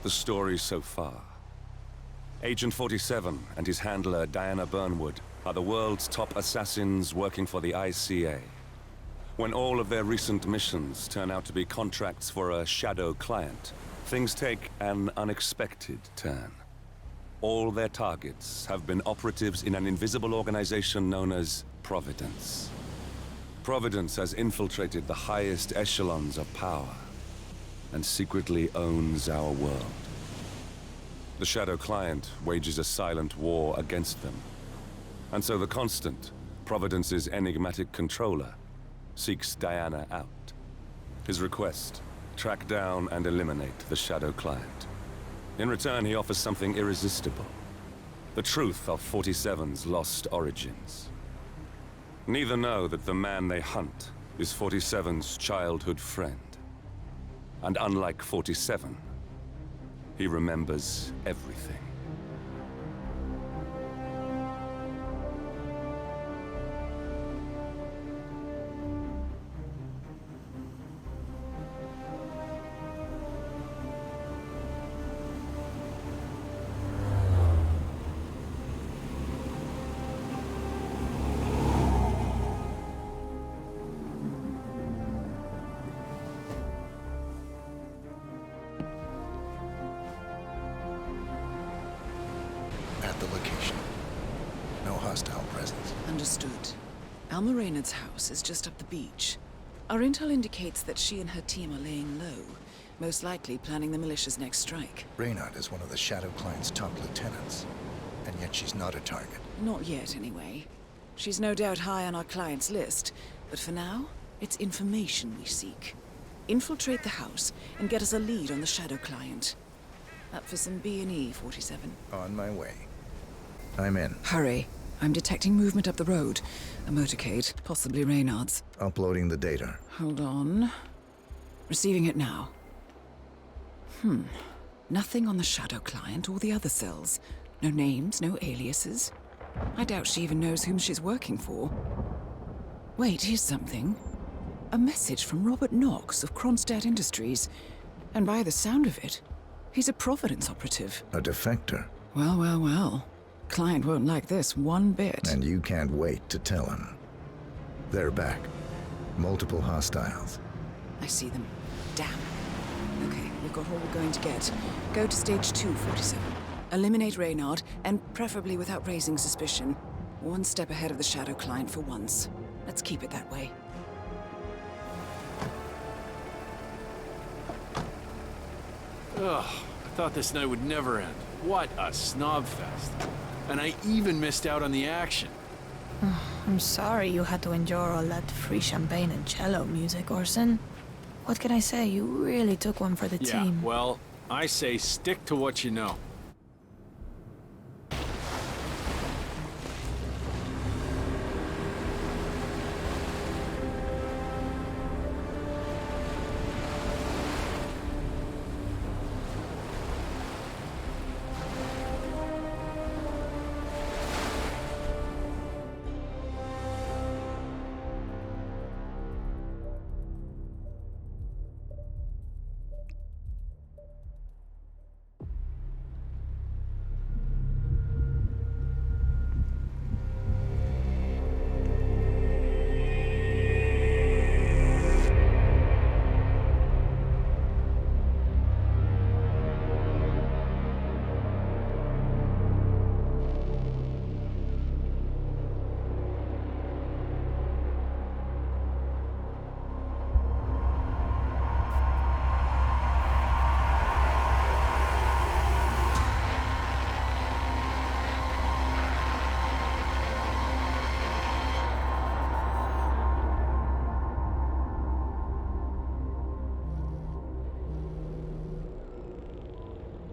the story so far. Agent 47 and his handler Diana Burnwood are the world's top assassins working for the ICA. When all of their recent missions turn out to be contracts for a shadow client, things take an unexpected turn. All their targets have been operatives in an invisible organization known as Providence. Providence has infiltrated the highest echelons of power and secretly owns our world. The shadow client wages a silent war against them. And so the Constant, Providence's enigmatic controller, seeks Diana out. His request: track down and eliminate the shadow client. In return, he offers something irresistible: the truth of 47's lost origins. Neither know that the man they hunt is 47's childhood friend. And unlike 47, he remembers everything. At the location. No hostile presence. Understood. Alma Reynard's house is just up the beach. Our intel indicates that she and her team are laying low, most likely planning the militia's next strike. Reynard is one of the Shadow Client's top lieutenants, and yet she's not a target. Not yet, anyway. She's no doubt high on our client's list, but for now, it's information we seek. Infiltrate the house and get us a lead on the Shadow Client. Up for some B&E, 47. On my way. I'm in. Hurry. I'm detecting movement up the road. A motorcade, possibly Reynard's. Uploading the data. Hold on. Receiving it now. Nothing on the Shadow Client or the other cells. No names, no aliases. I doubt she even knows whom she's working for. Wait, here's something. A message from Robert Knox of Kronstadt Industries. And by the sound of it, he's a Providence operative. A defector. Well, well, well. Client won't like this one bit. And you can't wait to tell him. They're back. Multiple hostiles. I see them. Damn. Okay, we've got all we're going to get. Go to stage 2, 47. Eliminate Reynard, and preferably without raising suspicion. One step ahead of the Shadow Client for once. Let's keep it that way. Ugh, I thought this night would never end. What a snob fest. And I even missed out on the action. I'm sorry you had to endure all that free champagne and cello music, Orson. What can I say? You really took one for the team. Yeah, well, I say stick to what you know.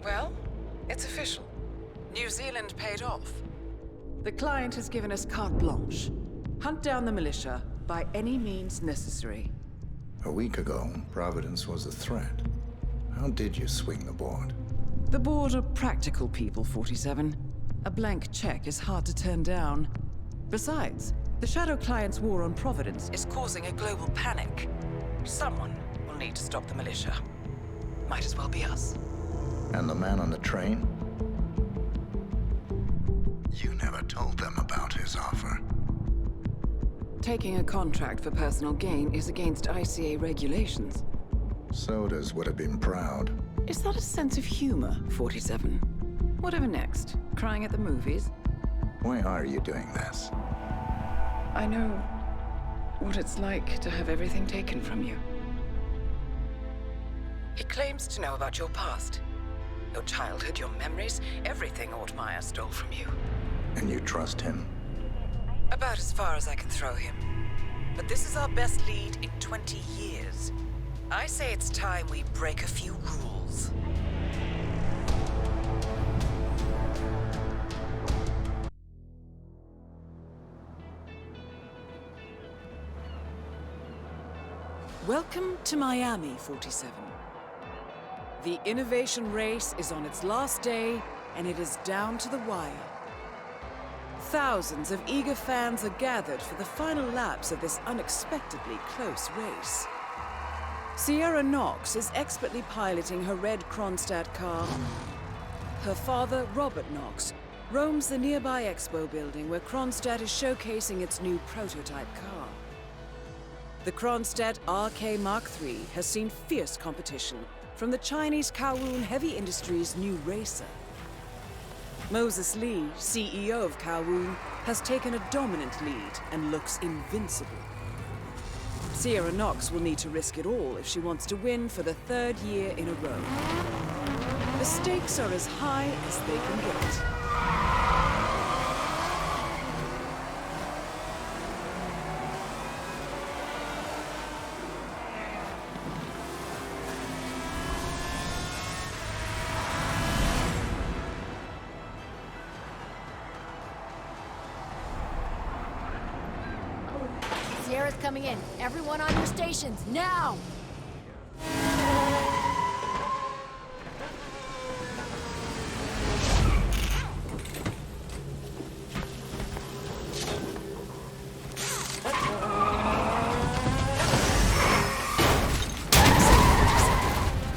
Well, it's official. New Zealand paid off. The client has given us carte blanche. Hunt down the militia by any means necessary. A week ago, Providence was a threat. How did you swing the board? The board are practical people, 47. A blank check is hard to turn down. Besides, the Shadow Client's war on Providence is causing a global panic. Someone will need to stop the militia. Might as well be us. And the man on the train? You never told them about his offer. Taking a contract for personal gain is against ICA regulations. Sodas would have been proud. Is that a sense of humor, 47? Whatever next? Crying at the movies? Why are you doing this? I know what it's like to have everything taken from you. He claims to know about your past. Your childhood, your memories, everything Ortmeyer stole from you. And you trust him? About as far as I can throw him. But this is our best lead in 20 years. I say it's time we break a few rules. Welcome to Miami, 47. The innovation race is on its last day, and it is down to the wire. Thousands of eager fans are gathered for the final laps of this unexpectedly close race. Sierra Knox is expertly piloting her red Kronstadt car. Her father, Robert Knox, roams the nearby expo building where Kronstadt is showcasing its new prototype car. The Kronstadt RK Mark III has seen fierce competition from the Chinese Kowloon Heavy Industries' new racer. Moses Lee, CEO of Kowloon, has taken a dominant lead and looks invincible. Sierra Knox will need to risk it all if she wants to win for the third year in a row. The stakes are as high as they can get. Sierra's coming in. Everyone on your stations, now!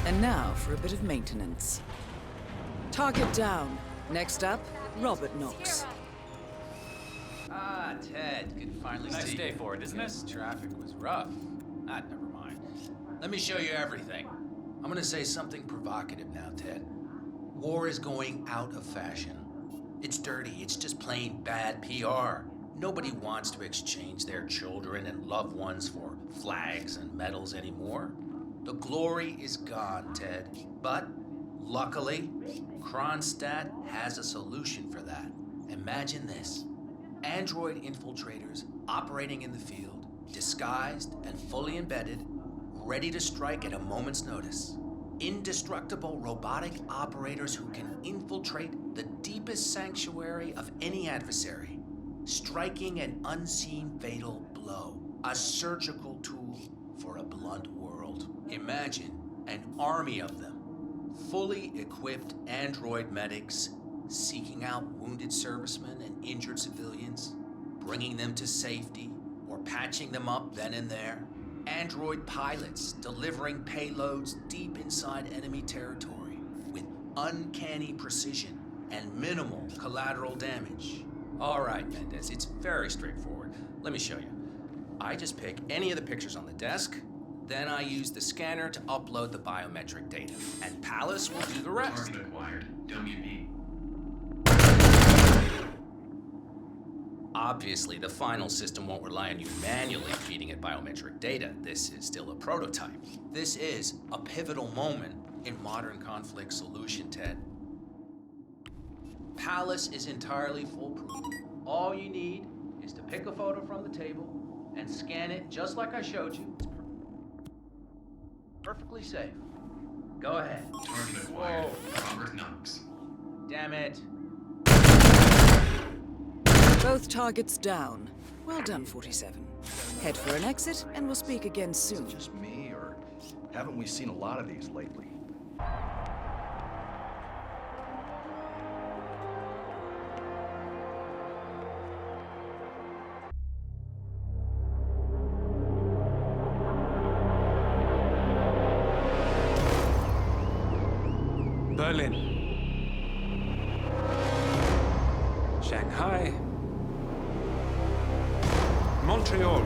And now for a bit of maintenance. Target down. Next up, Robert Knox. Ah, Ted, good to finally see you. Nice day for it, isn't it? This traffic was rough. Ah, never mind. Let me show you everything. I'm gonna say something provocative now, Ted. War is going out of fashion. It's dirty, it's just plain bad PR. Nobody wants to exchange their children and loved ones for flags and medals anymore. The glory is gone, Ted. But, luckily, Kronstadt has a solution for that. Imagine this. Android infiltrators operating in the field, disguised and fully embedded, ready to strike at a moment's notice. Indestructible robotic operators who can infiltrate the deepest sanctuary of any adversary, striking an unseen fatal blow, a surgical tool for a blunt world. Imagine an army of them, fully equipped android medics seeking out wounded servicemen and injured civilians, bringing them to safety or patching them up then and there. Android pilots delivering payloads deep inside enemy territory with uncanny precision and minimal collateral damage. All right, Mendez, it's very straightforward. Let me show you. I just pick any of the pictures on the desk, then I use the scanner to upload the biometric data, and Palace will do the rest. Target acquired. WB. Obviously, the final system won't rely on you manually feeding it biometric data. This is still a prototype. This is a pivotal moment in modern conflict solution, Ted. Palace is entirely foolproof. All you need is to pick a photo from the table and scan it just like I showed you. It's perfectly safe. Go ahead. Target acquired. Robert Knox. Damn it. Both targets down. Well done, 47. Head for an exit, and we'll speak again soon. Just me, or haven't we seen a lot of these lately? Berlin. Shanghai. Montreal.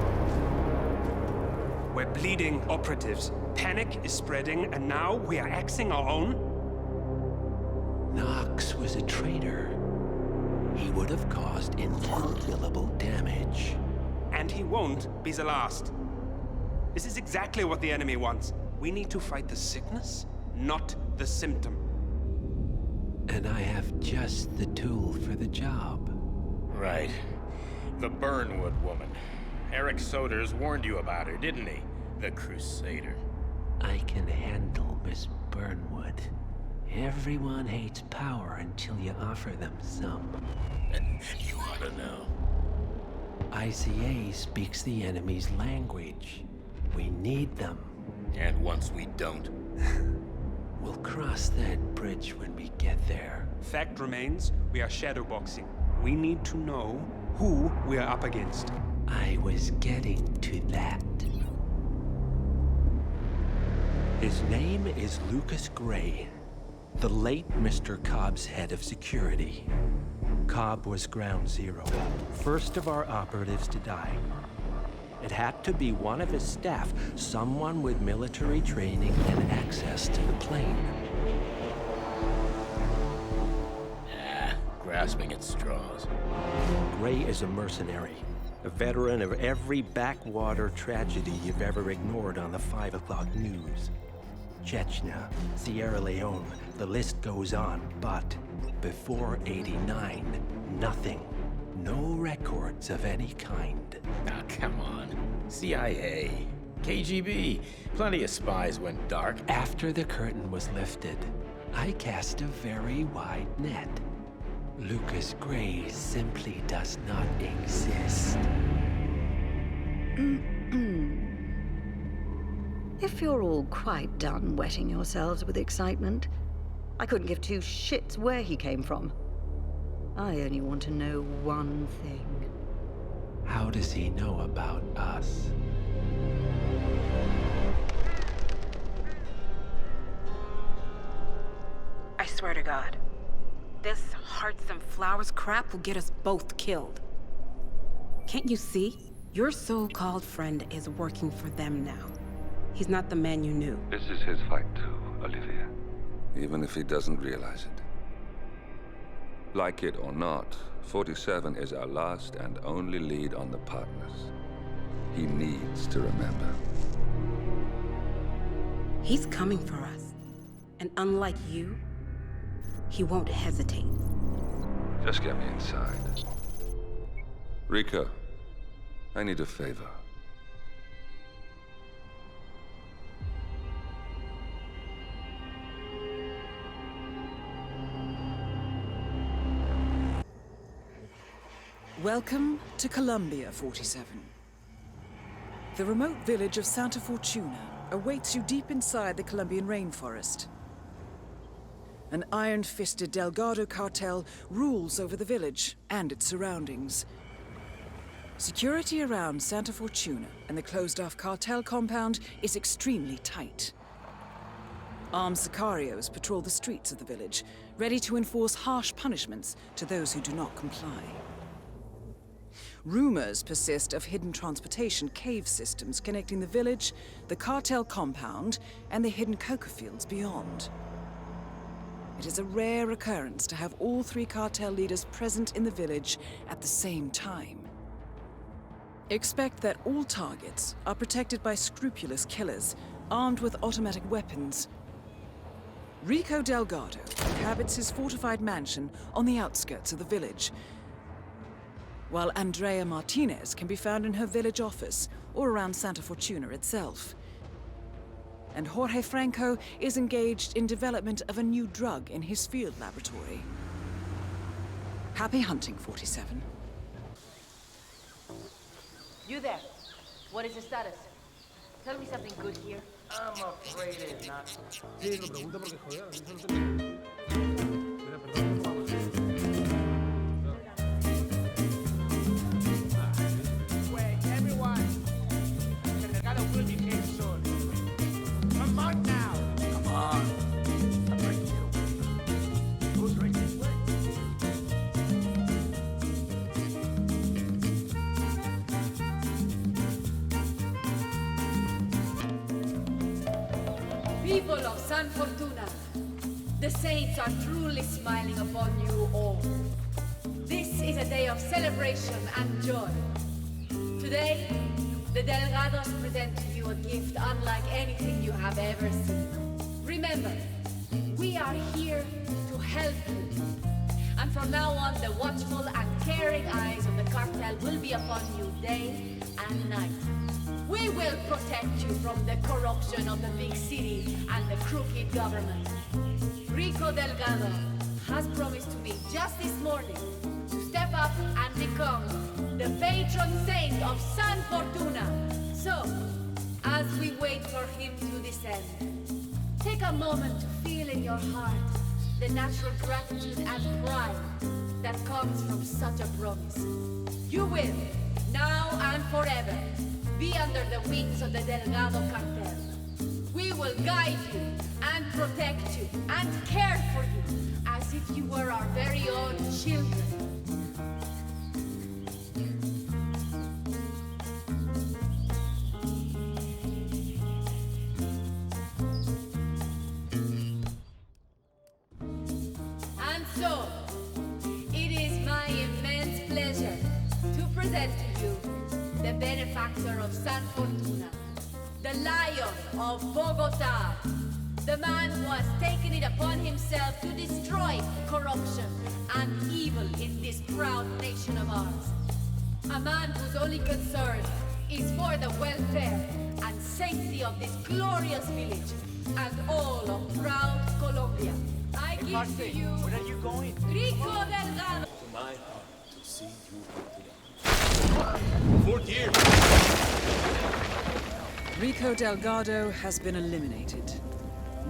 We're bleeding operatives. Panic is spreading, and now we are axing our own? Knox was a traitor. He would have caused incalculable damage. And he won't be the last. This is exactly what the enemy wants. We need to fight the sickness, not the symptom. And I have just the tool for the job. Right. The Burnwood woman. Eric Soders warned you about her, didn't he? The Crusader. I can handle Miss Burnwood. Everyone hates power until you offer them some. And you ought to know. ICA speaks the enemy's language. We need them. And once we don't? We'll cross that bridge when we get there. Fact remains, we are shadowboxing. We need to know who we are up against. I was getting to that. His name is Lucas Gray, the late Mr. Cobb's head of security. Cobb was ground zero, first of our operatives to die. It had to be one of his staff, someone with military training and access to the plane. Grasping at straws. Gray is a mercenary, a veteran of every backwater tragedy you've ever ignored on the 5 o'clock news. Chechnya, Sierra Leone, the list goes on, but before '89, nothing. No records of any kind. Ah, come on. CIA, KGB, plenty of spies went dark. After the curtain was lifted, I cast a very wide net. Lucas Gray simply does not exist. If you're all quite done wetting yourselves with excitement, I couldn't give two shits where he came from. I only want to know one thing. How does he know about us? I swear to God, this hearts and flowers crap will get us both killed. Can't you see? Your so-called friend is working for them now. He's not the man you knew. This is his fight too, Olivia. Even if he doesn't realize it. Like it or not, 47 is our last and only lead on the partners. He needs to remember. He's coming for us. And unlike you, he won't hesitate. Just get me inside. Rico, I need a favor. Welcome to Colombia, 47. The remote village of Santa Fortuna awaits you deep inside the Colombian rainforest. An iron-fisted Delgado cartel rules over the village and its surroundings. Security around Santa Fortuna and the closed-off cartel compound is extremely tight. Armed sicarios patrol the streets of the village, ready to enforce harsh punishments to those who do not comply. Rumors persist of hidden transportation cave systems connecting the village, the cartel compound, and the hidden coca fields beyond. It is a rare occurrence to have all three cartel leaders present in the village at the same time. Expect that all targets are protected by scrupulous killers, armed with automatic weapons. Rico Delgado inhabits his fortified mansion on the outskirts of the village, while Andrea Martinez can be found in her village office or around Santa Fortuna itself. And Jorge Franco is engaged in development of a new drug in his field laboratory. Happy hunting, 47. You there. What is the status? Tell me something good here. I'm afraid it's not. Sí, lo pregunto porque joder, a mí solo tengo... Mira, perdón, por favor. Wait, everyone. The regalo will be here soon. Come on now. Come on. I'll bring you. people of San Fortuna, the saints are truly smiling upon you all. This is a day of celebration and joy. Today, the Delgados present to you a gift unlike anything you have ever seen. Remember, we are here to help you. And from now on, the watchful and caring eyes of the cartel will be upon you day and night. We will protect you from the corruption of the big city and the crooked government. Rico Delgado has promised to me just this morning to step up and become the patron saint of San Fortuna. So, as we wait for him to descend, take a moment to feel in your heart the natural gratitude and pride that comes from such a promise. You will, now and forever, be under the wings of the Delgado cartel. We will guide you and protect you and care for you as if you were our very own children. And so, it is my immense pleasure to present to you the benefactor of San Fortuna, the Lion of Bogota, the man who has taken it upon himself to destroy corruption and evil in this proud nation of ours. A man whose only concern is for the welfare and safety of this glorious village and all of proud Colombia. I give to you, where are you going? Rico Delgado. To my heart to see you put it up. 4th year. Rico Delgado has been eliminated.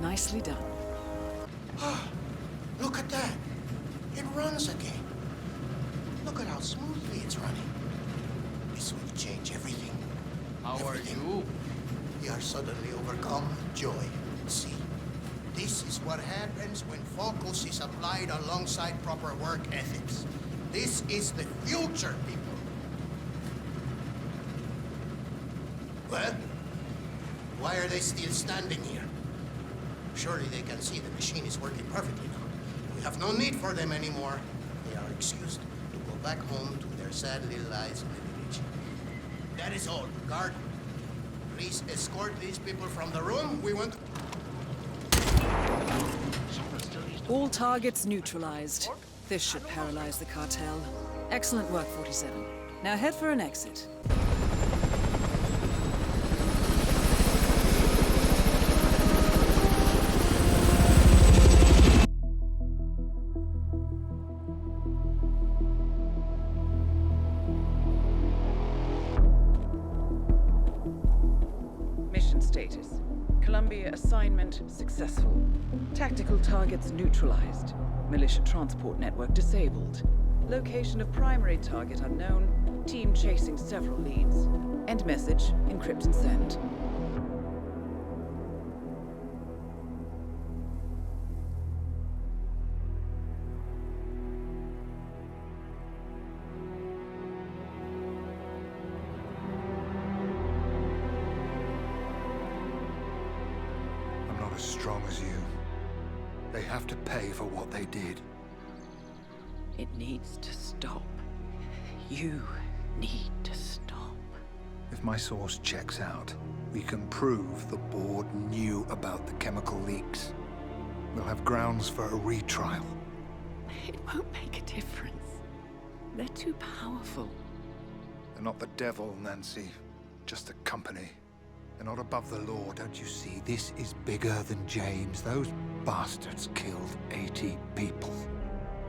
Nicely done. Look at that. It runs again. Look at how smoothly it's running. This will change everything. How are you? We are suddenly overcome with joy. See, this is what happens when focus is applied alongside proper work ethics. This is the future, people. Well, why are they still standing here? Surely they can see the machine is working perfectly now. We have no need for them anymore. They are excused to go back home to their sad little lives in the village. That is all. Guard, please escort these people from the room. We want... All targets neutralized. This should paralyze the cartel. Excellent work, 47. Now head for an exit. Mission status. Columbia assignment successful. Tactical targets neutralized. Militia transport network disabled. Location of primary target unknown. Team chasing several leads. End message. Encrypt and send. I'm not as strong as you. They have to pay for what they did. It needs to stop. You need to stop. If my source checks out, we can prove the board knew about the chemical leaks. We'll have grounds for a retrial. It won't make a difference. They're too powerful. They're not the devil, Nancy. Just a company. They're not above the law, don't you see? This is bigger than James. Those bastards killed 80 people.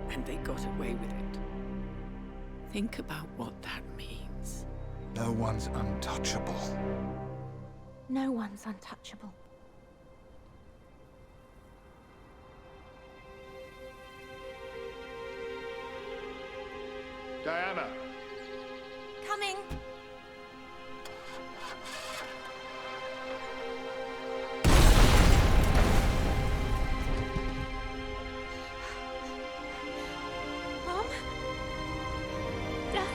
And they got away with it. Think about what that means. No one's untouchable. No one's untouchable. Diana! Coming! Mom? Dad?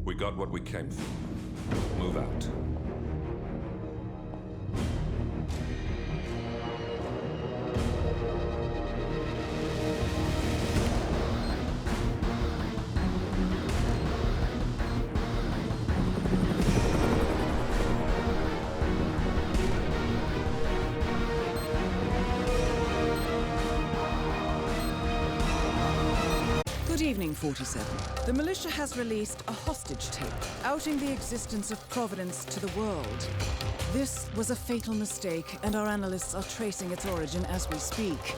We got what we came for. Move out. Good evening, 47. The militia has released a hostage tape outing the existence of Providence to the world. This was a fatal mistake, and our analysts are tracing its origin as we speak.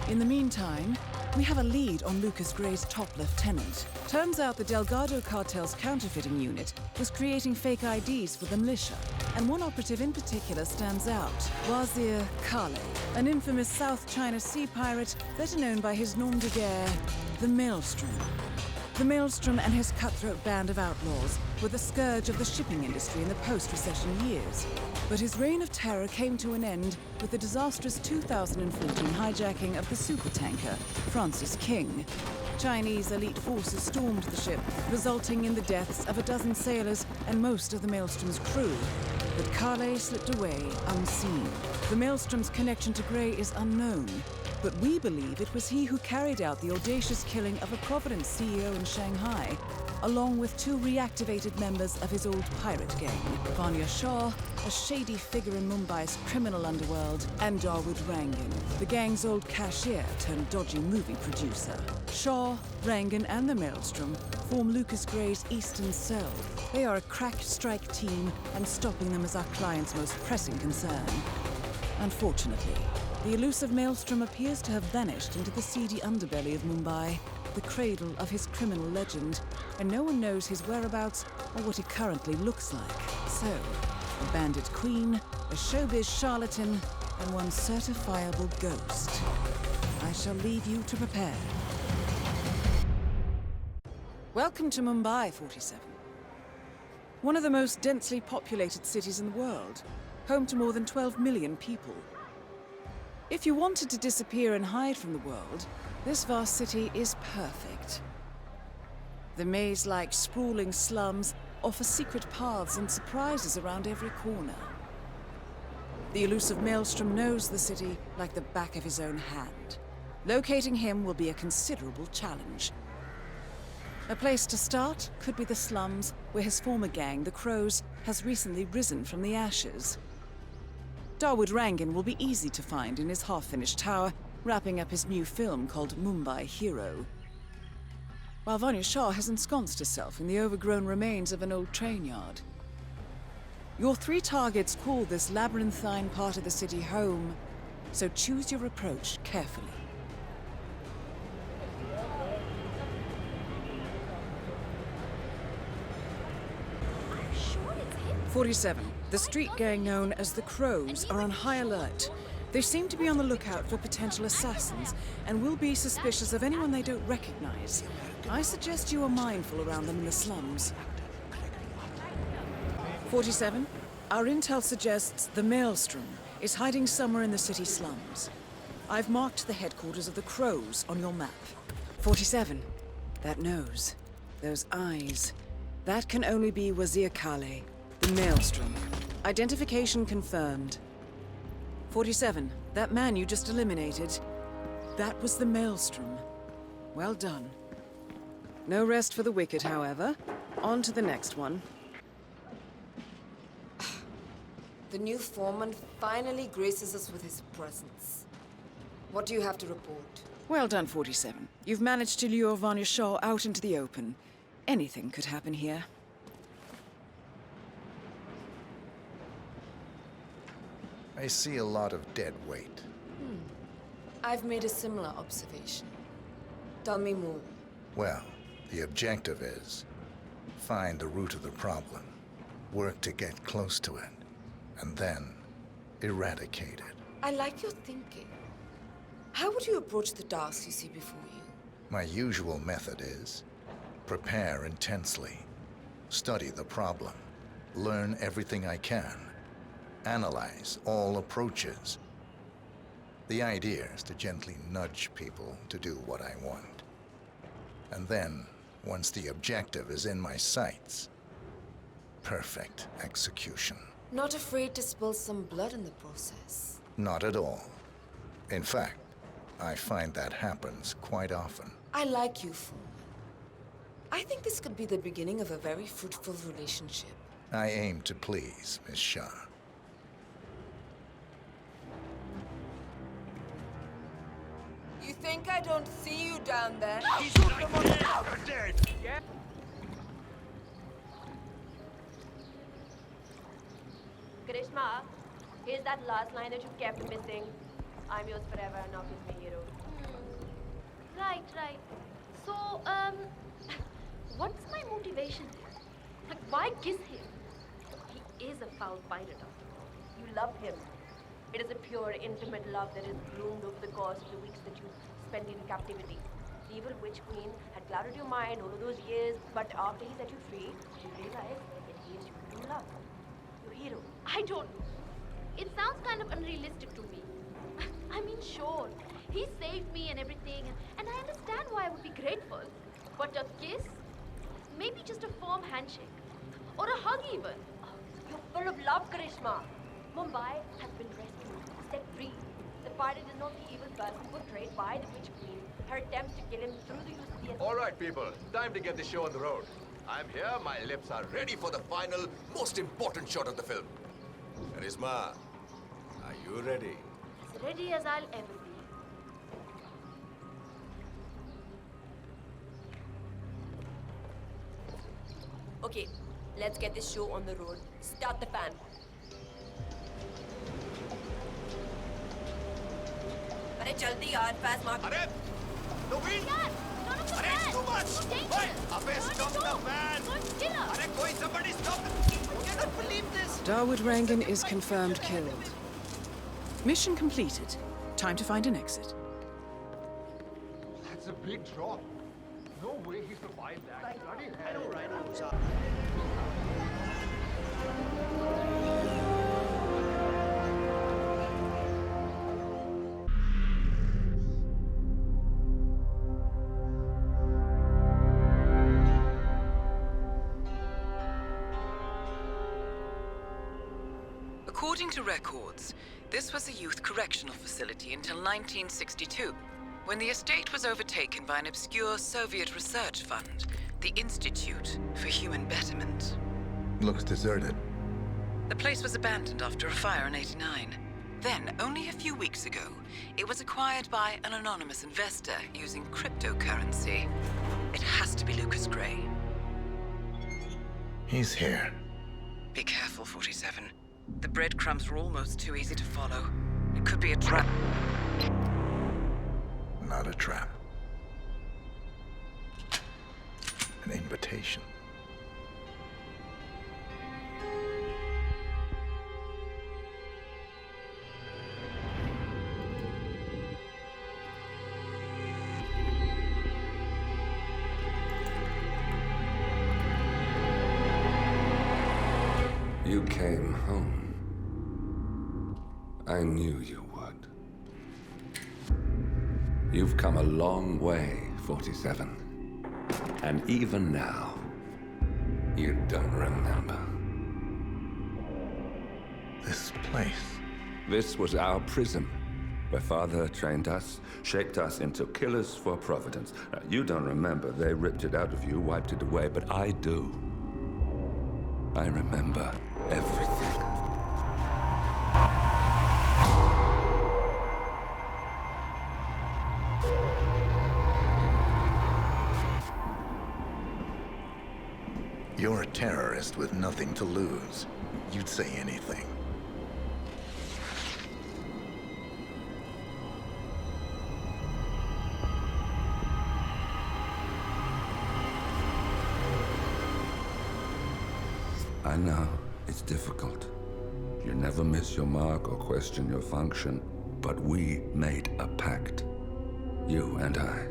In the meantime, we have a lead on Lucas Gray's top lieutenant. Turns out the Delgado cartel's counterfeiting unit was creating fake IDs for the militia, and one operative in particular stands out, Wazir Kale, an infamous South China Sea pirate better known by his nom de guerre, the Maelstrom. The Maelstrom and his cutthroat band of outlaws were the scourge of the shipping industry in the post-recession years. But his reign of terror came to an end with the disastrous 2014 hijacking of the supertanker, Francis King. Chinese elite forces stormed the ship, resulting in the deaths of a dozen sailors and most of the Maelstrom's crew. But Kale slipped away unseen. The Maelstrom's connection to Gray is unknown, but we believe it was he who carried out the audacious killing of a Providence CEO in Shanghai, along with two reactivated members of his old pirate gang, Vanya Shah, a shady figure in Mumbai's criminal underworld, and Dawood Rangan, the gang's old cashier turned dodgy movie producer. Shah, Rangan, and the Maelstrom form Lucas Gray's Eastern Cell. They are a crack strike team, and stopping them is our client's most pressing concern. Unfortunately, the elusive Maelstrom appears to have vanished into the seedy underbelly of Mumbai, the cradle of his criminal legend, and no one knows his whereabouts or what he currently looks like. So, a bandit queen, a showbiz charlatan, and one certifiable ghost. I shall leave you to prepare. Welcome to Mumbai, 47. One of the most densely populated cities in the world, home to more than 12 million people. If you wanted to disappear and hide from the world, this vast city is perfect. The maze-like sprawling slums offer secret paths and surprises around every corner. The elusive Maelstrom knows the city like the back of his own hand. Locating him will be a considerable challenge. A place to start could be the slums, where his former gang, the Crows, has recently risen from the ashes. Dawood Rangan will be easy to find in his half-finished tower, wrapping up his new film called Mumbai Hero. While Vanya Shah has ensconced herself in the overgrown remains of an old train yard. Your three targets call this labyrinthine part of the city home, so choose your approach carefully. I'm sure it's him. 47. The street gang known as the Crows are on high alert. They seem to be on the lookout for potential assassins and will be suspicious of anyone they don't recognize. I suggest you are mindful around them in the slums. 47. Our intel suggests the Maelstrom is hiding somewhere in the city slums. I've marked the headquarters of the Crows on your map. 47. That nose. Those eyes. That can only be Wazir Kale, the Maelstrom. Identification confirmed. 47. That man you just eliminated. That was the Maelstrom. Well done. No rest for the wicked, however. On to the next one. The new foreman finally graces us with his presence. What do you have to report? Well done, 47. You've managed to lure Vanya Shah out into the open. Anything could happen here. I see a lot of dead weight. I've made a similar observation. Tell me more. Well, the objective is find the root of the problem, work to get close to it, and then eradicate it. I like your thinking. How would you approach the tasks you see before you? My usual method is prepare intensely, study the problem, learn everything I can, analyze all approaches. The idea is to gently nudge people to do what I want, and then once the objective is in my sights. Perfect execution. Not afraid to spill some blood in the process? Not at all. In fact, I find that happens quite often. I like you, Foreman. I think this could be the beginning of a very fruitful relationship. I aim to please, Miss Shah. You think I don't see you down there? He's dead! Yeah. Karishma, here's that last line that you kept missing. I'm yours forever and now kiss me, hero. Right. So, what's my motivation here? Like, why kiss him? He is a foul pirate after all. You love him. It is a pure, intimate love that is bloomed over the course of the weeks that you spent in captivity. The evil witch queen had clouded your mind all of those years, but after he set you free, you realized that he is your true love. Your hero. I don't know. It sounds kind of unrealistic to me. I mean, sure, he saved me and everything, and I understand why I would be grateful. But a kiss? Maybe just a firm handshake. Or a hug even. You're full of love, Karishma. Mumbai has been rescued, set free. The pirate is not the evil person portrayed by the witch queen. Her attempt to kill him through the use of the... All right, people. Time to get the show on the road. I'm here, my lips are ready for the final, most important shot of the film. Karishma, are you ready? As ready as I'll ever be. Okay, let's get this show on the road. Start the fan. अरे जल्दी यार, fast mark. अरे, the wind! अरे, it's too much! Hey, अबे, stop the fan! अरे, कोई somebody stop the... I cannot believe this! Dawood Rangan is confirmed killed. Mission completed. Time to find an exit. That's a big drop. No way he survived that. Bloody hell. I know, right? According to records, this was a youth correctional facility until 1962, when the estate was overtaken by an obscure Soviet research fund, the Institute for Human Betterment. Looks deserted. The place was abandoned after a fire in '89. Then, only a few weeks ago, it was acquired by an anonymous investor using cryptocurrency. It has to be Lucas Gray. He's here. Be careful, 47. The breadcrumbs were almost too easy to follow. It could be a trap. Not a trap. An invitation. You came home. I knew you would. You've come a long way, 47. And even now, you don't remember. This place. This was our prison, where Father trained us, shaped us into killers for Providence. Now, you don't remember. They ripped it out of you, wiped it away, but I do. I remember everything. You're a terrorist with nothing to lose. You'd say anything. I know, it's difficult. You never miss your mark or question your function, but we made a pact. You and I.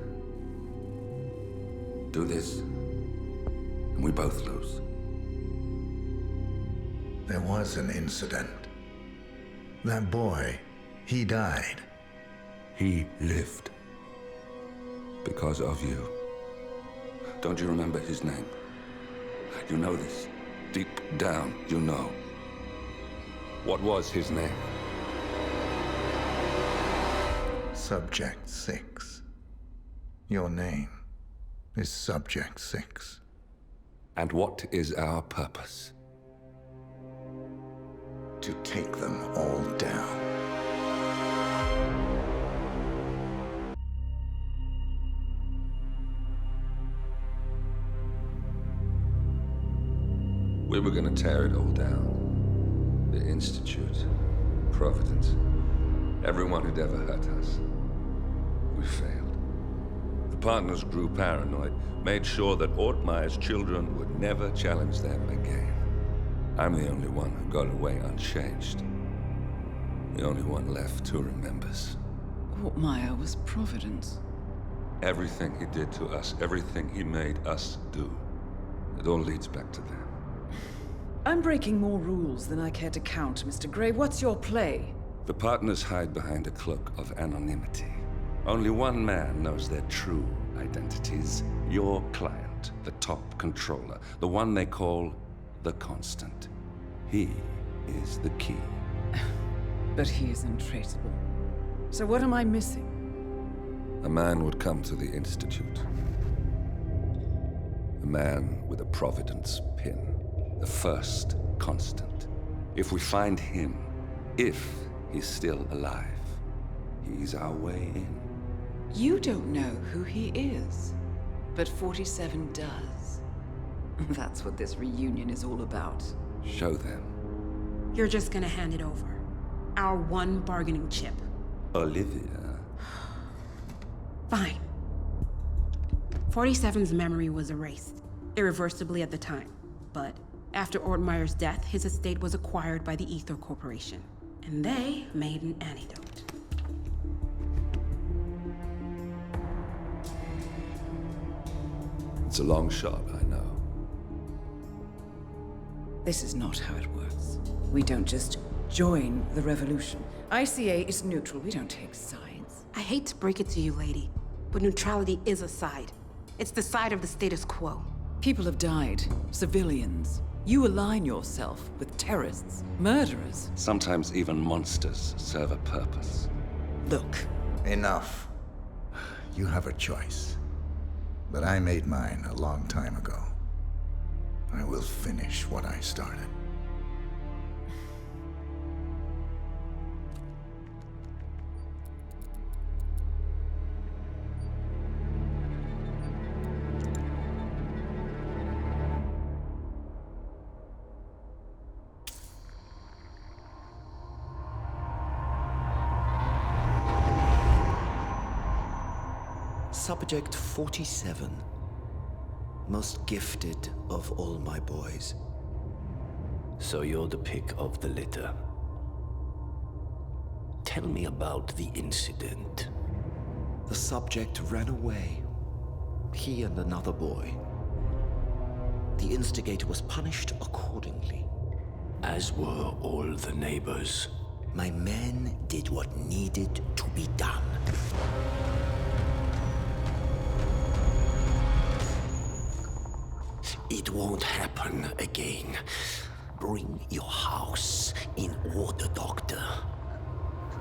Do this, and we both lose. There was an incident. That boy, he died. He lived. Because of you. Don't you remember his name? You know this. Deep down, you know. What was his name? Subject 6. Your name is Subject 6. And what is our purpose? To take them all down. We were gonna tear it all down. The Institute, Providence, everyone who'd ever hurt us. We failed. The partners grew paranoid, made sure that Ortmeyer's children would never challenge them again. I'm the only one who got away unchanged. The only one left who remembers. Ortmeyer was Providence. Everything he did to us, everything he made us do, it all leads back to them. I'm breaking more rules than I care to count, Mr. Gray. What's your play? The partners hide behind a cloak of anonymity. Only one man knows their true identities. Your client, the top controller, the one they call the Constant. He is the key. But he is untraceable. So what am I missing? A man would come to the Institute. A man with a Providence pin. The first Constant. If we find him, if he's still alive, he's our way in. You don't know who he is, but 47 does. That's what this reunion is all about. Show them. You're just gonna hand it over. Our one bargaining chip. Olivia. Fine. 47's memory was erased, irreversibly at the time. But after Ortmeyer's death, his estate was acquired by the Ether Corporation. And they made an antidote. It's a long shot, I know. This is not how it works. We don't just join the revolution. ICA is neutral. We don't take sides. I hate to break it to you, lady, but neutrality is a side. It's the side of the status quo. People have died. Civilians. You align yourself with terrorists, murderers. Sometimes even monsters serve a purpose. Look. Enough. You have a choice. But I made mine a long time ago. I will finish what I started. Subject 47. Most gifted of all my boys. So you're the pick of the litter. Tell me about the incident. The subject ran away. He and another boy. The instigator was punished accordingly. As were all the neighbors. My men did what needed to be done. It won't happen again. Bring your house in order, Doctor.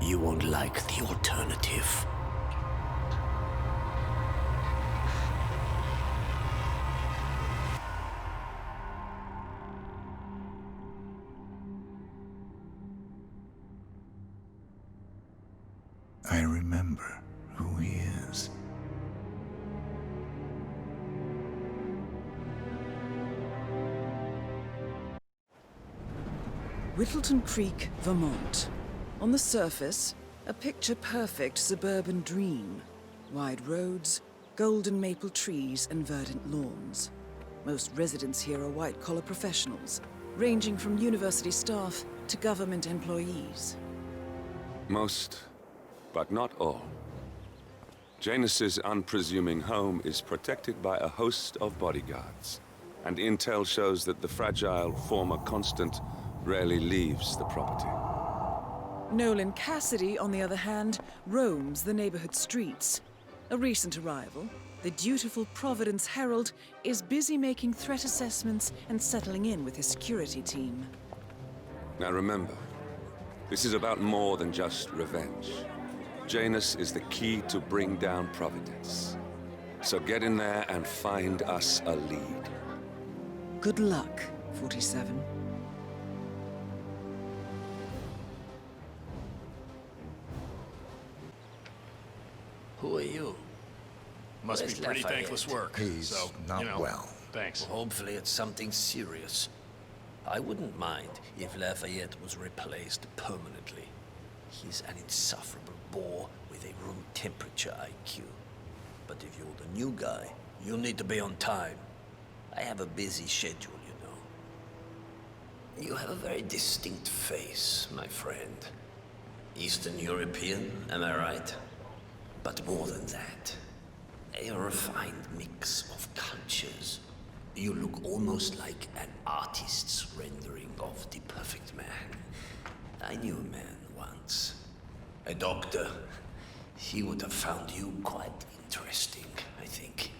You won't like the alternative. I remember who he is. Whittleton Creek, Vermont. On the surface, a picture-perfect suburban dream. Wide roads, golden maple trees, and verdant lawns. Most residents here are white-collar professionals, ranging from university staff to government employees. Most, but not all. Janus's unpresuming home is protected by a host of bodyguards, and intel shows that the fragile former Constant rarely leaves the property. Nolan Cassidy, on the other hand, roams the neighborhood streets. A recent arrival, The dutiful Providence Herald is busy making threat assessments and settling in with his security team. Now remember, this is about more than just revenge. Janus is the key to bring down Providence. So get in there and find us a lead. Good luck, 47. Who are you? Must be Where's pretty Lafayette? thankless work. He's so, not you know, well. Thanks. Well, hopefully it's something serious. I wouldn't mind if Lafayette was replaced permanently. He's an insufferable bore with a room temperature IQ. But if you're the new guy, you'll need to be on time. I have a busy schedule, you know. You have a very distinct face, my friend. Eastern European, am I right? But more than that, a refined mix of cultures. You look almost like an artist's rendering of the perfect man. I knew a man once. A doctor. He would have found you quite interesting, I think.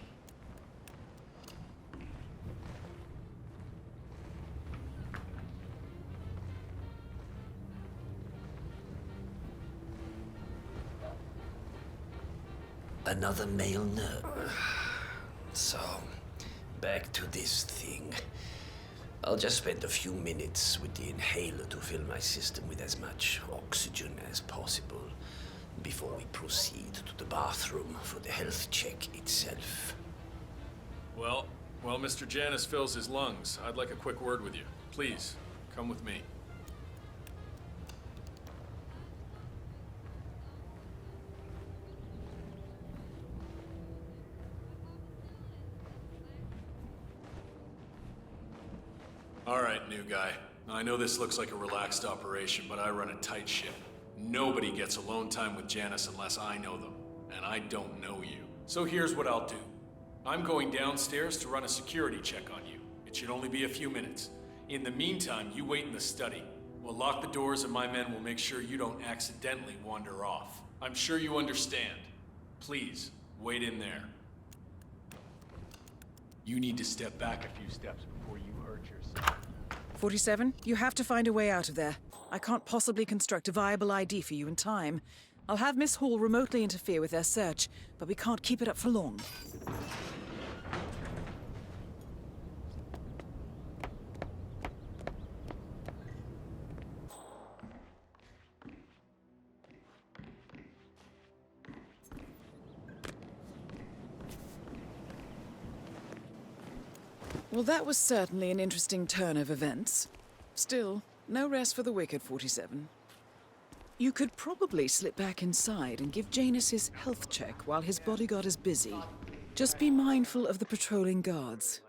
Another male nerve. So, back to this thing. I'll just spend a few minutes with the inhaler to fill my system with as much oxygen as possible before we proceed to the bathroom for the health check itself. Well, while Mr. Janus fills his lungs, I'd like a quick word with you. Please, come with me. All right, new guy. I know this looks like a relaxed operation, but I run a tight ship. Nobody gets alone time with Janus unless I know them, and I don't know you. So here's what I'll do. I'm going downstairs to run a security check on you. It should only be a few minutes. In the meantime, you wait in the study. We'll lock the doors and my men will make sure you don't accidentally wander off. I'm sure you understand. Please, wait in there. You need to step back a few steps before you hurt yourself. 47, you have to find a way out of there. I can't possibly construct a viable ID for you in time. I'll have Miss Hall remotely interfere with their search, but we can't keep it up for long. Well, that was certainly an interesting turn of events. Still, no rest for the wicked, 47. You could probably slip back inside and give Janus his health check while his bodyguard is busy. Just be mindful of the patrolling guards.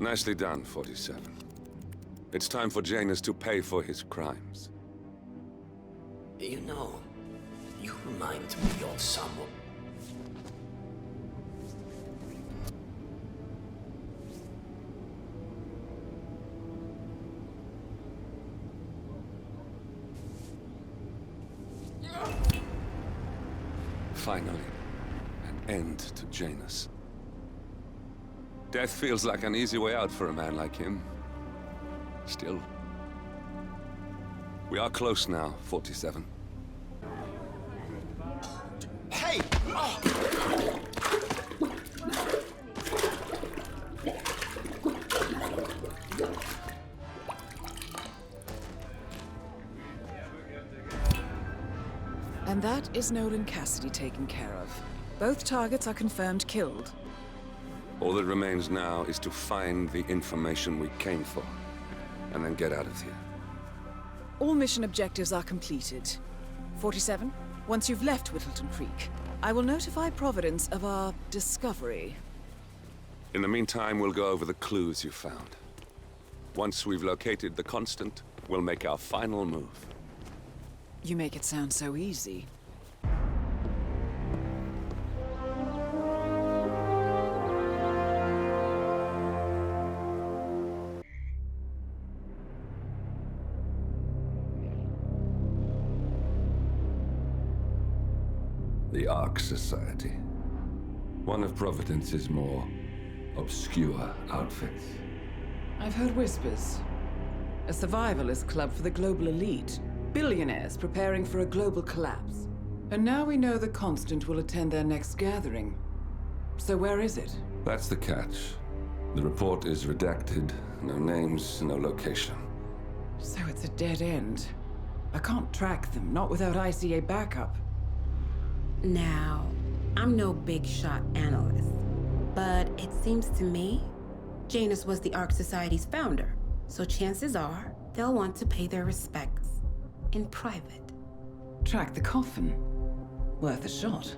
Nicely done, 47. It's time for Janus to pay for his crimes. You know, you remind me of someone. Finally, an end to Janus. Death feels like an easy way out for a man like him. Still, we are close now, 47. Hey! Oh. And that is Nolan Cassidy taken care of. Both targets are confirmed killed. All that remains now is to find the information we came for, and then get out of here. All mission objectives are completed. 47, once you've left Whittleton Creek, I will notify Providence of our discovery. In the meantime, we'll go over the clues you found. Once we've located the Constant, we'll make our final move. You make it sound so easy. The Ark Society. One of Providence's more obscure outfits. I've heard whispers. A survivalist club for the global elite. Billionaires preparing for a global collapse. And now we know the Constant will attend their next gathering. So where is it? That's the catch. The report is redacted. No names, no location. So it's a dead end. I can't track them, not without ICA backup. Now, I'm no big shot analyst, but it seems to me Janus was the Ark Society's founder, so chances are they'll want to pay their respects in private. Track the coffin. Worth a shot.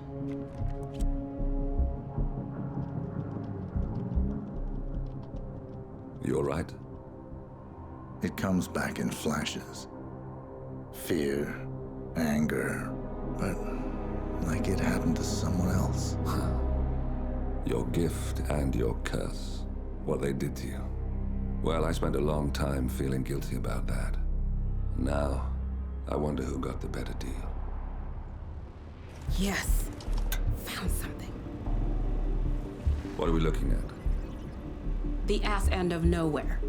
You all right? It comes back in flashes. Fear, anger, but like it happened to someone else. Your gift and your curse. What they did to you. Well, I spent a long time feeling guilty about that. Now, I wonder who got the better deal. Yes, found something. What are we looking at? The ass end of nowhere.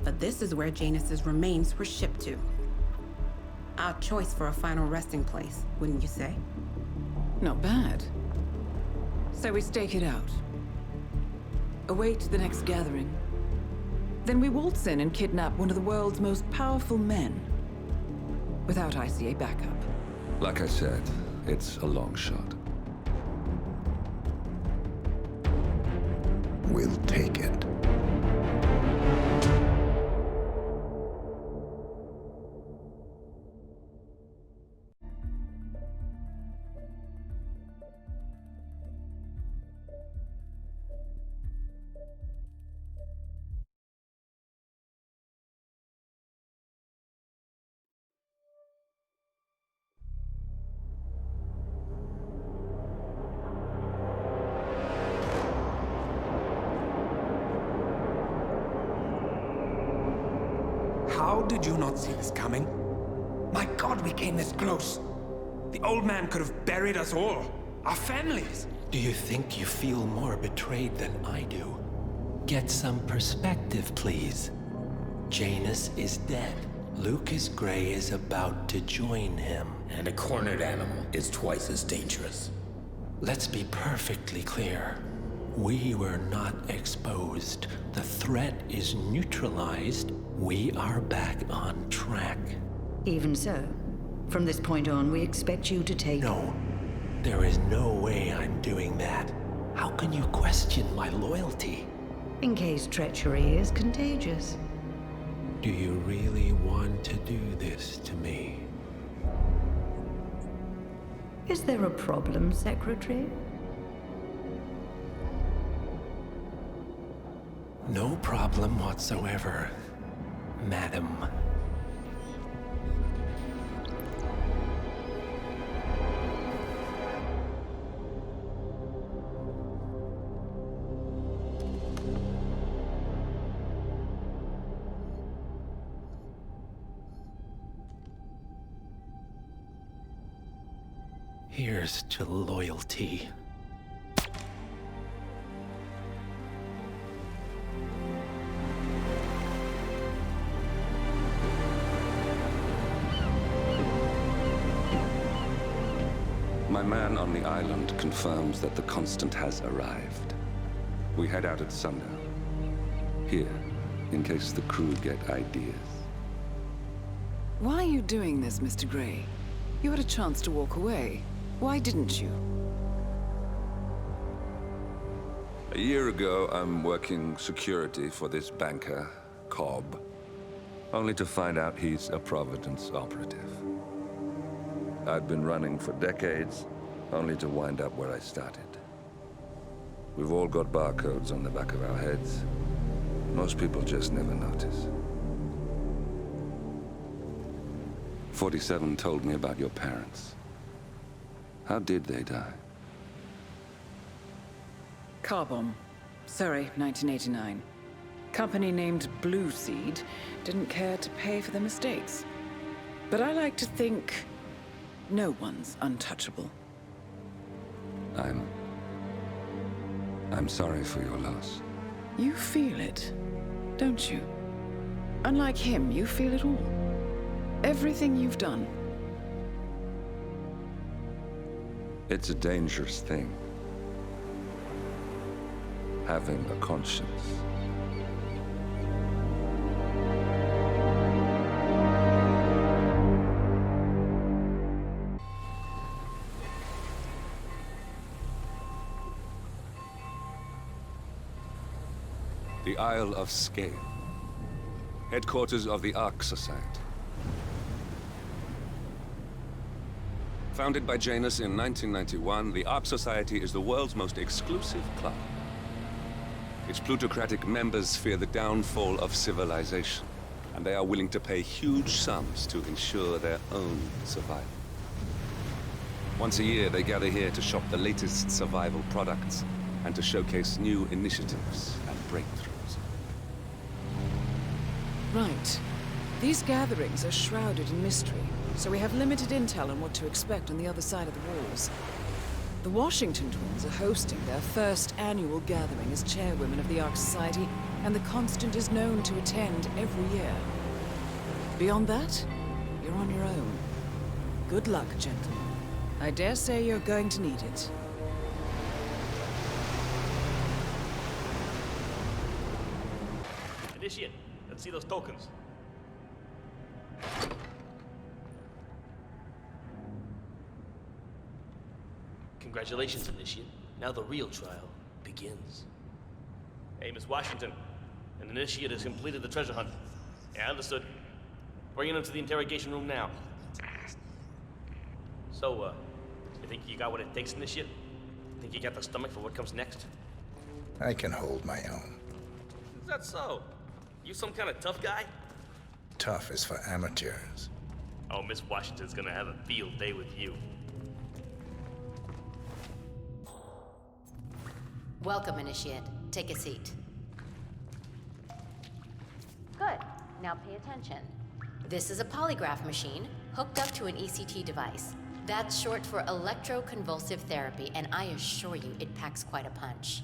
But this is where Janus's remains were shipped to. Our choice for a final resting place, wouldn't you say? Not bad. So we stake it out. Await the next gathering. Then we waltz in and kidnap one of the world's most powerful men. Without ICA backup. Like I said, it's a long shot. We'll take it. How did you not see this coming? My God, we came this close. The old man could have buried us all. Our families. Do you think you feel more betrayed than I do? Get some perspective, please. Janus is dead. Lucas Gray is about to join him. And a cornered animal is twice as dangerous. Let's be perfectly clear. We were not exposed. The threat is neutralized. We are back on track. Even so, from this point on, we expect you to take... No. There is no way I'm doing that. How can you question my loyalty? In case treachery is contagious. Do you really want to do this to me? Is there a problem, Secretary? No problem whatsoever, Madam. Here's to loyalty. My man on the island confirms that the Constant has arrived. We head out at sundown. Here, in case the crew get ideas. Why are you doing this, Mr. Gray? You had a chance to walk away. Why didn't you? A year ago, I'm working security for this banker, Cobb, only to find out he's a Providence operative. I'd been running for decades, only to wind up where I started. We've all got barcodes on the back of our heads. Most people just never notice. 47 told me about your parents. How did they die? Car bomb. Surrey, 1989. Company named Blue Seed didn't care to pay for their mistakes. But I like to think no one's untouchable. I'm sorry for your loss. You feel it, don't you? Unlike him, you feel it all. Everything you've done. It's a dangerous thing. Having a conscience. The Isle of Skye, headquarters of the Ark Society. Founded by Janus in 1991, the Ark Society is the world's most exclusive club. Its plutocratic members fear the downfall of civilization, and they are willing to pay huge sums to ensure their own survival. Once a year, they gather here to shop the latest survival products and to showcase new initiatives and breakthroughs. Right. These gatherings are shrouded in mystery, so we have limited intel on what to expect on the other side of the walls. The Washington twins are hosting their first annual gathering as chairwomen of the Ark Society, and the Constant is known to attend every year. Beyond that, you're on your own. Good luck, gentlemen. I dare say you're going to need it. Initiate. Let's see those tokens. Congratulations, Initiate. Now the real trial begins. Hey, Miss Washington. An Initiate has completed the treasure hunt. Yeah, understood. Bringing him to the interrogation room now. So, you think you got what it takes, Initiate? Think you got the stomach for what comes next? I can hold my own. Is that so? You some kind of tough guy? Tough is for amateurs. Oh, Miss Washington's gonna have a field day with you. Welcome, Initiate. Take a seat. Good. Now pay attention. This is a polygraph machine hooked up to an ECT device. That's short for electroconvulsive therapy, and I assure you it packs quite a punch.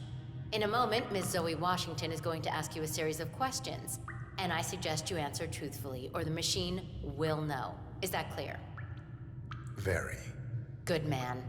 In a moment, Ms. Zoe Washington is going to ask you a series of questions, and I suggest you answer truthfully, or the machine will know. Is that clear? Very. Good man.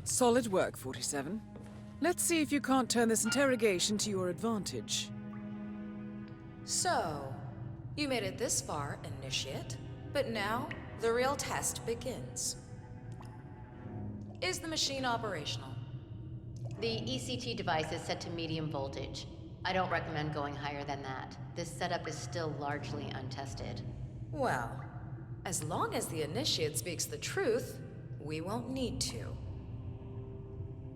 Solid work, 47. Let's see if you can't turn this interrogation to your advantage. So, you made it this far, Initiate, but now the real test begins. Is the machine operational? The ECT device is set to medium voltage. I don't recommend going higher than that. This setup is still largely untested. Well, as long as the Initiate speaks the truth, we won't need to.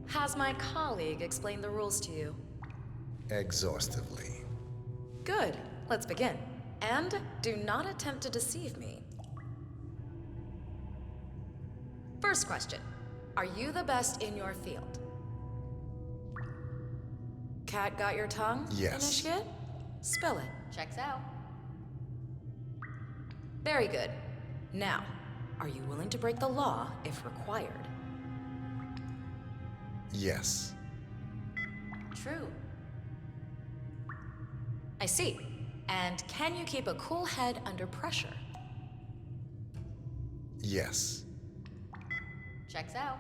Has my colleague explained the rules to you? Exhaustively. Good. Let's begin. And do not attempt to deceive me. First question. Are you the best in your field? Cat got your tongue? Yes. Initiate? Spill it. Checks out. Very good. Now, are you willing to break the law if required? Yes. True. I see. And can you keep a cool head under pressure? Yes. Checks out.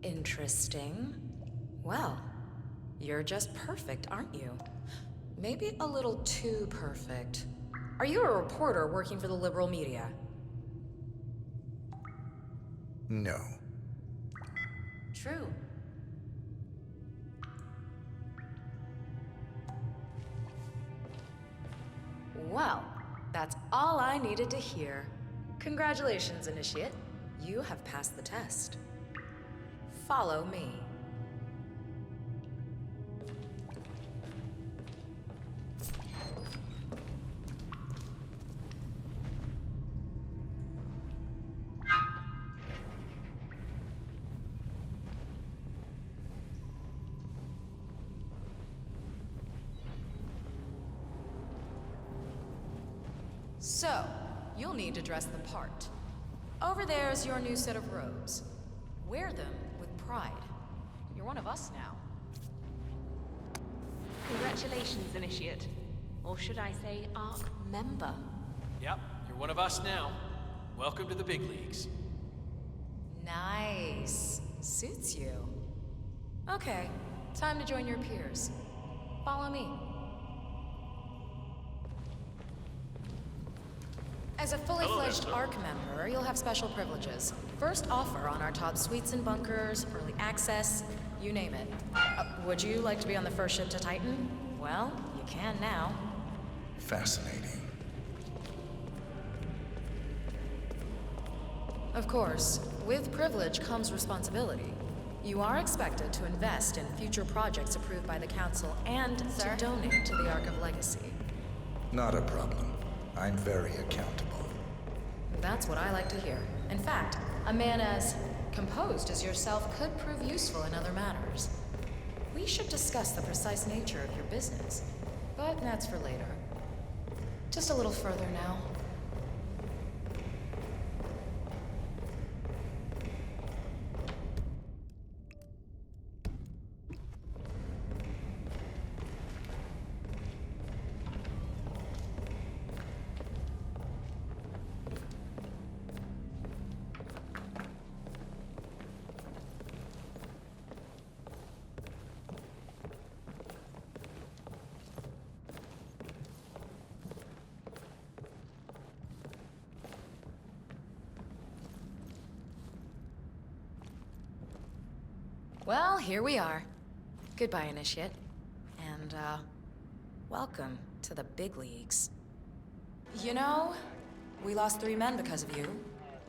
Interesting. Well, You're just perfect, aren't you? Maybe a little too perfect. Are you a reporter working for the liberal media? No. True. Well, that's all I needed to hear. Congratulations, Initiate. You have passed the test. Follow me. So, you'll need to dress the part. Over there's your new set of robes. Wear them with pride. You're one of us now. Congratulations, Initiate. Or should I say, ARC member. Yep, you're one of us now. Welcome to the big leagues. Nice. Suits you. Okay, time to join your peers. Follow me. As a fully fledged ARC member, you'll have special privileges. First offer on our top suites and bunkers, early access, you name it. Would you like to be on the first ship to Titan? Well, you can now. Fascinating. Of course, with privilege comes responsibility. You are expected to invest in future projects approved by the Council and to donate to the Ark of Legacy. Not a problem. I'm very accountable. That's what I like to hear. In fact, a man as composed as yourself could prove useful in other matters. We should discuss the precise nature of your business, but that's for later. Just a little further now. Well, here we are. Goodbye, Initiate. And, welcome to the big leagues. You know, we lost 3 men because of you.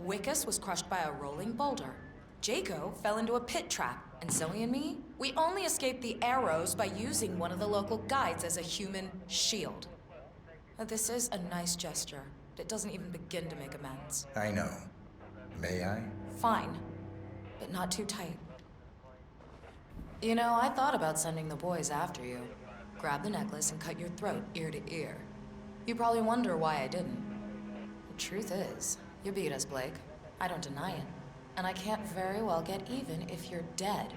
Wickus was crushed by a rolling boulder. Jaco fell into a pit trap. And Zoe and me, we only escaped the arrows by using one of the local guides as a human shield. This is a nice gesture, but it doesn't even begin to make amends. I know. May I? Fine, but not too tight. You know, I thought about sending the boys after you. Grab the necklace and cut your throat ear to ear. You probably wonder why I didn't. The truth is, you beat us, Blake. I don't deny it. And I can't very well get even if you're dead.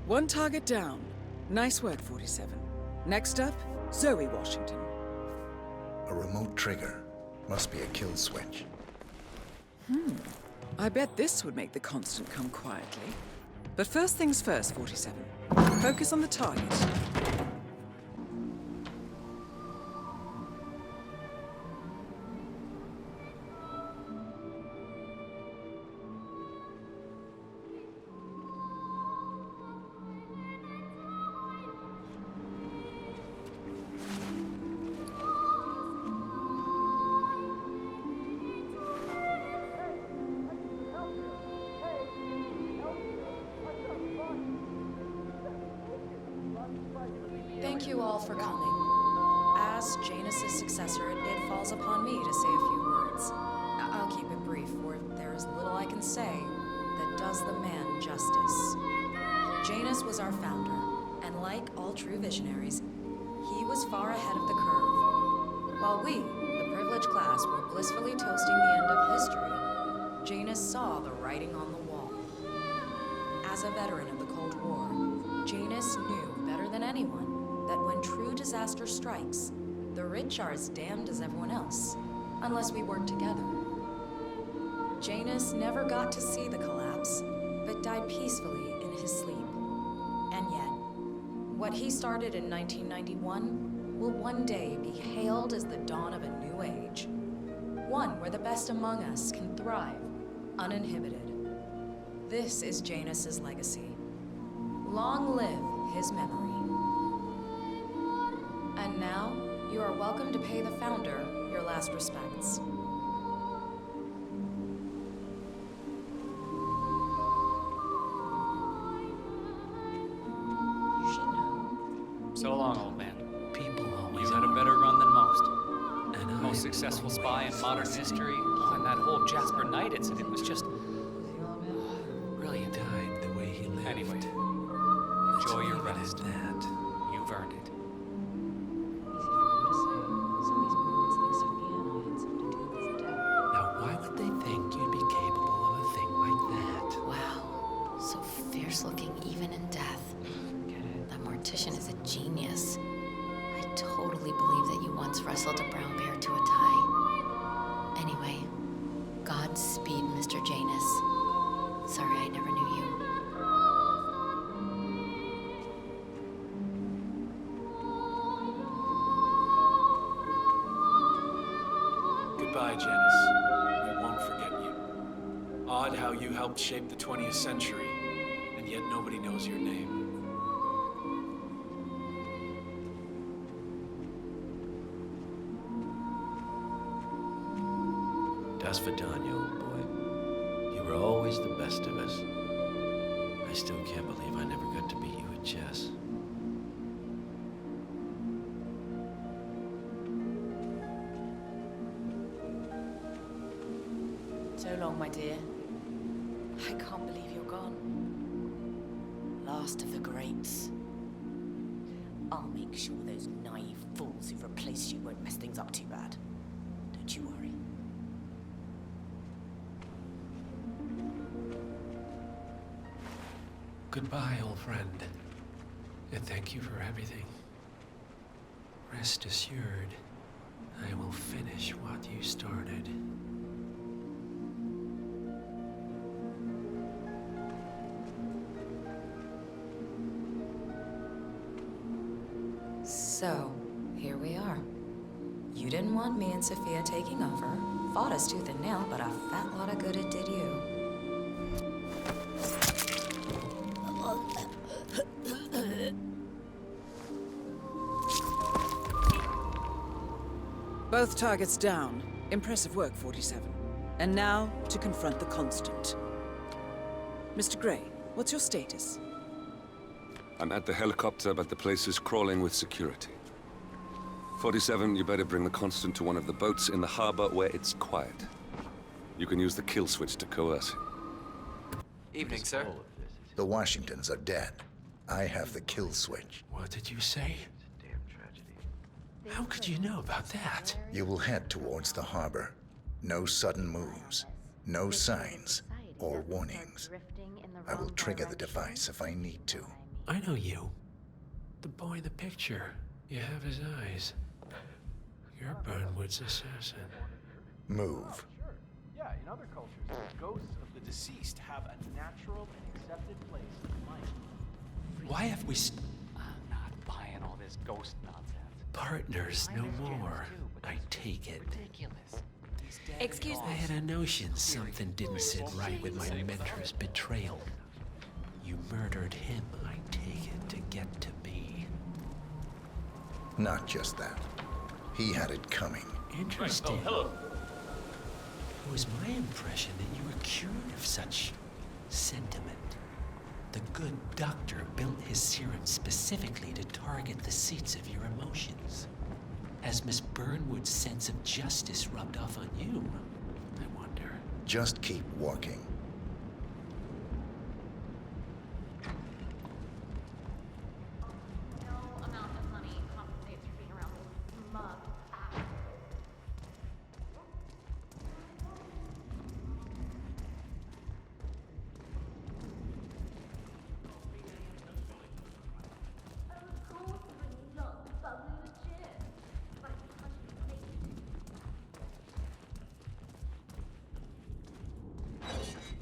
One target down. Nice work, 47. Next up, Zoe Washington. A remote trigger. Must be a kill switch. I bet this would make the Constant come quietly. But first things first, 47. Focus on the target. Thank you all for coming. As Janus' successor, it falls upon me to say a few words. I'll keep it brief, for there is little I can say that does the man justice. Janus was our founder, and like all true visionaries, he was far ahead of the curve. While we, the privileged class, were blissfully toasting the end of history, Janus saw the writing on the wall. As a veteran of the Cold War, Janus knew better than anyone that when true disaster strikes, the The rich are as damned as everyone else, unless we work together. Janus never got to see the collapse, but died peacefully in his sleep. And yet, what he started in 1991 will one day be hailed as the dawn of a new age. One where the best among us can thrive, uninhibited. This is Janus's legacy. Long live his memory. And now, you are welcome to pay the founder your last respects. So long, old man. People always You had a better run than most. Most successful spy in modern history. Oh, and that whole Jasper Knight incident was just brilliant. died the way he lived. Anyway, Let's enjoy your leave it rest. at that. You've earned it. Now, why would they think you'd be capable of a thing like that? Wow. So fierce looking even in death. That mortician is a genius. I totally believe that you once wrestled a brown bear to a tie. Anyway, Godspeed, Mr. Janus. Sorry I never knew you. Goodbye, Janice. We won't forget you. Odd how you helped shape the 20th century, and yet nobody knows your name. Das Vidania, old boy. You were always the best of us. I still can't believe I never got to beat you at chess. So long, my dear. I can't believe you're gone. Last of the greats. I'll make sure those naive fools who've replaced you won't mess things up too bad. Don't you worry. Goodbye, old friend. And thank you for everything. Rest assured, I will finish what you started. So, here we are. You didn't want me and Sophia taking over. Fought us tooth and nail, but a fat lot of good it did you. Both targets down. Impressive work, 47. And now, to confront the Constant. Mr. Gray, what's your status? I'm at the helicopter, but the place is crawling with security. 47, you better bring the Constant to one of the boats in the harbor where it's quiet. You can use the kill switch to coerce him. Evening, sir. The Washingtons are dead. I have the kill switch. What did you say? How could you know about that? You will head towards the harbor. No sudden moves, no signs or warnings. I will trigger the device if I need to. I know you. The boy in the picture. You have his eyes. You're Burnwood's assassin. Move. Yeah, in other cultures, the ghosts of the deceased have a natural and accepted place in life. Why have we I'm not buying all this ghost nonsense. partners no more? I take it. Excuse I had a notion something didn't sit right with my mentor's betrayal. You murdered him, I take it, to get to me. Not just that. He had it coming. Interesting. Oh, hello. It was my impression that you were cured of such sentiment. The good doctor built his serum specifically to target the seats of your emotions. Has Miss Burnwood's sense of justice rubbed off on you? I wonder. Just keep walking.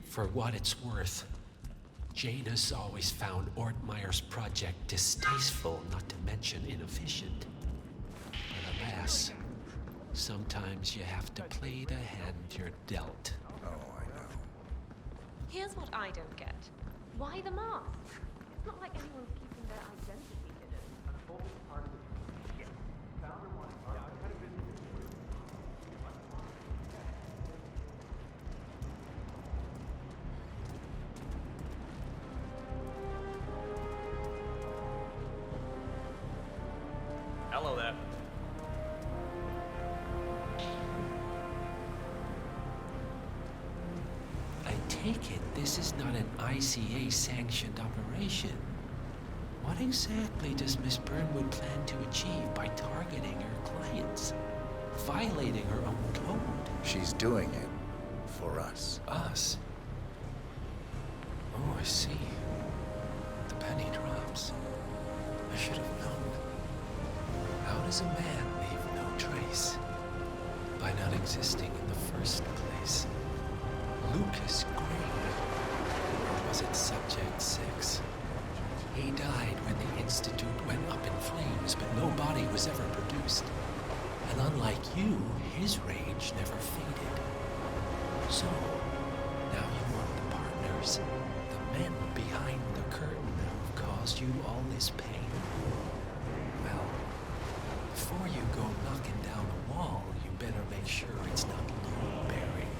For what it's worth, Janus always found Ortmeyer's project distasteful, not to mention inefficient. But alas, sometimes you have to play the hand you're dealt. Oh, I know. Here's what I don't get. Why the mask? It's not like anyone's keeping their identity hidden. Hello there. I take it this is not an ICA-sanctioned operation. What exactly does Miss Burnwood plan to achieve by targeting her clients? Violating her own code? She's doing it for us. Us? Oh, I see. The penny drops. I should have known. How does a man leave no trace? By not existing in the first place. Lucas Green. Or was it Subject 6? He died when the Institute went up in flames, but no body was ever produced. And unlike you, his rage never faded. So, now you want the partners, the men behind the curtain who've caused you all this pain. Well, before you go knocking down a wall, you better make sure it's not load-bearing.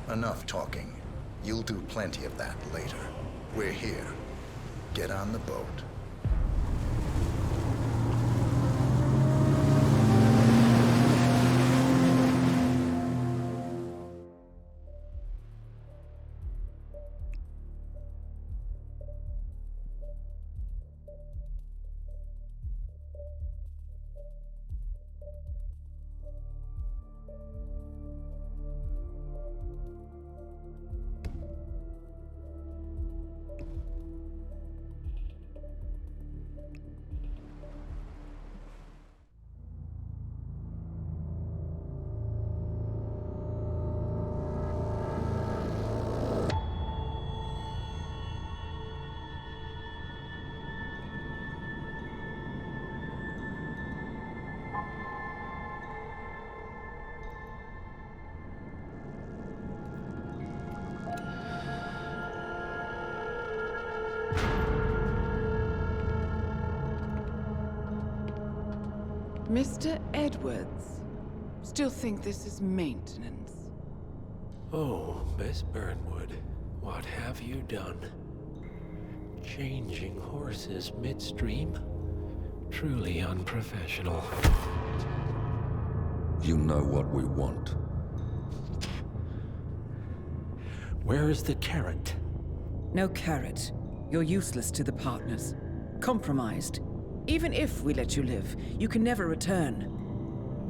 Enough talking. You'll do plenty of that later. We're here. Get on the boat. Mr. Edwards, still think this is maintenance? Oh, Miss Burnwood, what have you done? Changing horses midstream? Truly unprofessional. You know what we want. Where is the carrot? No carrot. You're useless to the partners. Compromised. Even if we let you live, you can never return.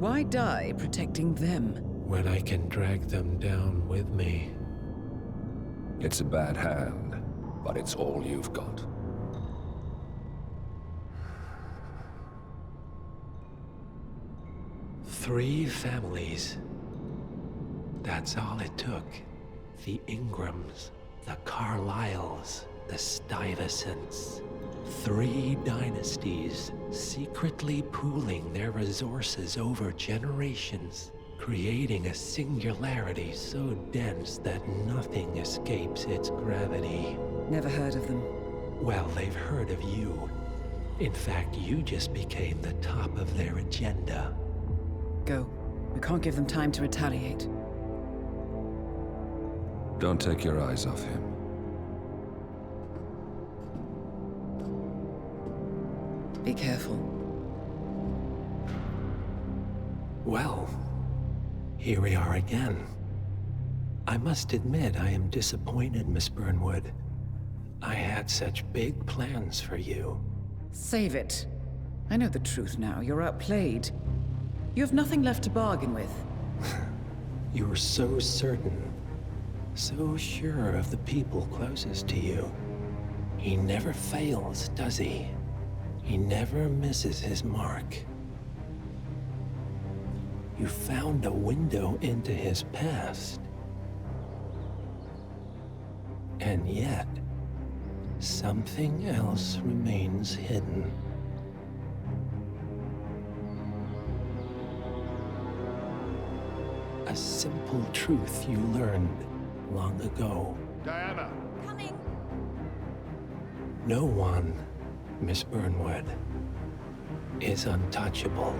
Why die protecting them? When I can drag them down with me. It's a bad hand, but it's all you've got. Three families. That's all it took. The Ingrams, the Carlyles, the Stuyvesants. 3 dynasties, secretly pooling their resources over generations, creating a singularity so dense that nothing escapes its gravity. Never heard of them. Well, they've heard of you. In fact, you just became the top of their agenda. Go. We can't give them time to retaliate. Don't take your eyes off him. Be careful. Well, here we are again. I must admit I am disappointed, Miss Burnwood. I had such big plans for you. Save it. I know the truth now. You're outplayed. You have nothing left to bargain with. You were so certain, so sure of the people closest to you. He never fails, does he? He never misses his mark. You found a window into his past. And yet, something else remains hidden. A simple truth you learned long ago. Diana! Coming! No one, Miss Burnwood, is untouchable.